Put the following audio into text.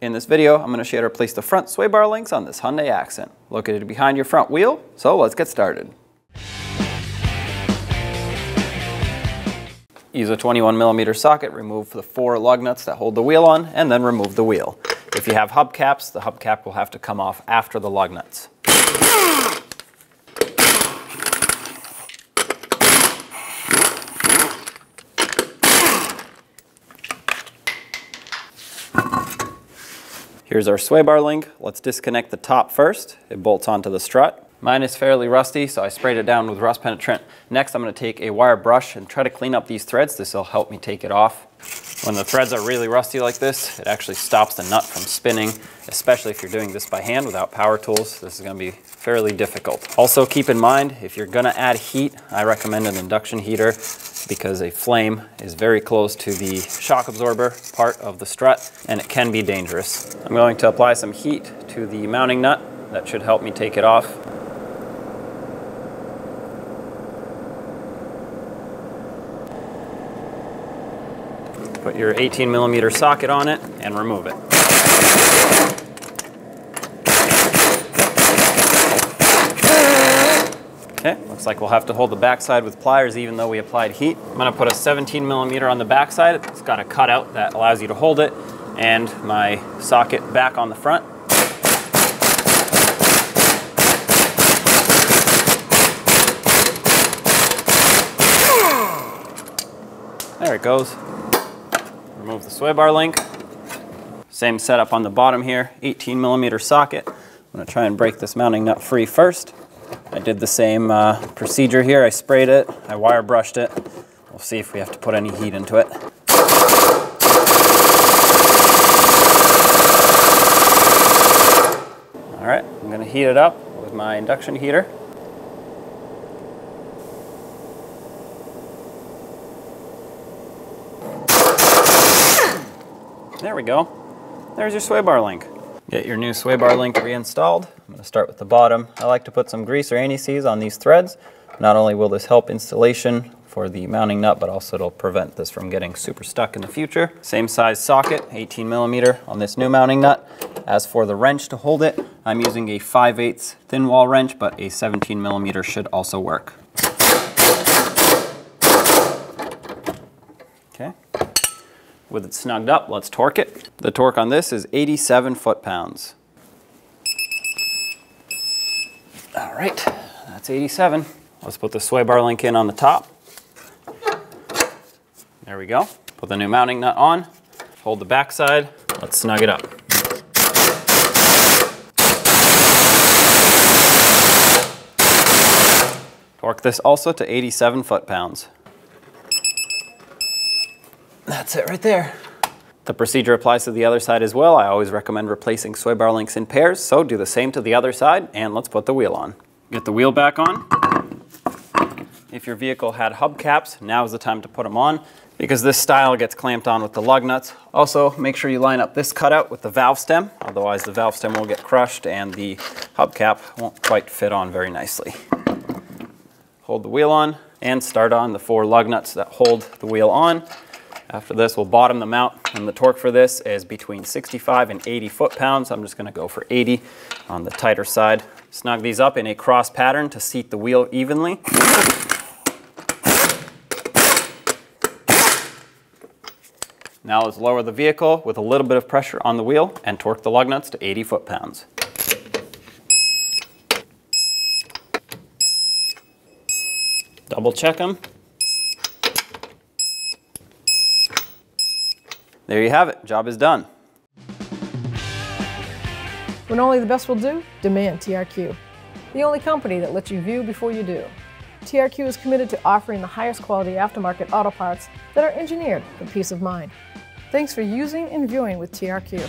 In this video, I'm going to show you how to replace the front sway bar links on this Hyundai Accent, located behind your front wheel, so let's get started. Use a 21mm socket, remove the 4 lug nuts that hold the wheel on, and then remove the wheel. If you have hubcaps, the hubcap will have to come off after the lug nuts. Here's our sway bar link. Let's disconnect the top first. It bolts onto the strut. Mine is fairly rusty, so I sprayed it down with rust penetrant. Next, I'm going to take a wire brush and try to clean up these threads. This will help me take it off. When the threads are really rusty like this, it actually stops the nut from spinning, especially if you're doing this by hand without power tools. This is going to be fairly difficult. Also, keep in mind, if you're going to add heat, I recommend an induction heater because a flame is very close to the shock absorber part of the strut, and it can be dangerous. I'm going to apply some heat to the mounting nut. That should help me take it off. Put your 18mm socket on it and remove it. Okay, looks like we'll have to hold the backside with pliers even though we applied heat. I'm going to put a 17mm on the backside. It's got a cutout that allows you to hold it, and my socket back on the front. There it goes. Remove the sway bar link. Same setup on the bottom here, 18mm socket. I'm going to try and break this mounting nut free first. I did the same procedure here. I sprayed it, I wire brushed it. We'll see if we have to put any heat into it. All right, I'm going to heat it up with my induction heater. There we go. There's your sway bar link. Get your new sway bar link reinstalled. I'm going to start with the bottom. I like to put some grease or anti-seize on these threads. Not only will this help installation for the mounting nut, but also it'll prevent this from getting super stuck in the future. Same size socket, 18mm on this new mounting nut. As for the wrench to hold it, I'm using a 5/8 thin wall wrench, but a 17mm should also work. Okay. With it snugged up, let's torque it. The torque on this is 87 foot-pounds. All right, that's 87. Let's put the sway bar link in on the top. There we go. Put the new mounting nut on. Hold the back side. Let's snug it up. Torque this also to 87 foot-pounds. That's it right there. The procedure applies to the other side as well. I always recommend replacing sway bar links in pairs, so do the same to the other side, and let's put the wheel on. Get the wheel back on. If your vehicle had hubcaps, now is the time to put them on, because this style gets clamped on with the lug nuts. Also, make sure you line up this cutout with the valve stem, otherwise the valve stem will get crushed and the hubcap won't quite fit on very nicely. Hold the wheel on and start on the 4 lug nuts that hold the wheel on. After this, we'll bottom them out, and the torque for this is between 65 and 80 foot-pounds. I'm just going to go for 80 on the tighter side. Snug these up in a cross pattern to seat the wheel evenly. Now let's lower the vehicle with a little bit of pressure on the wheel and torque the lug nuts to 80 foot-pounds. Double check them. There you have it, job is done. When only the best will do, demand TRQ. The only company that lets you view before you do. TRQ is committed to offering the highest quality aftermarket auto parts that are engineered for peace of mind. Thanks for using and viewing with TRQ.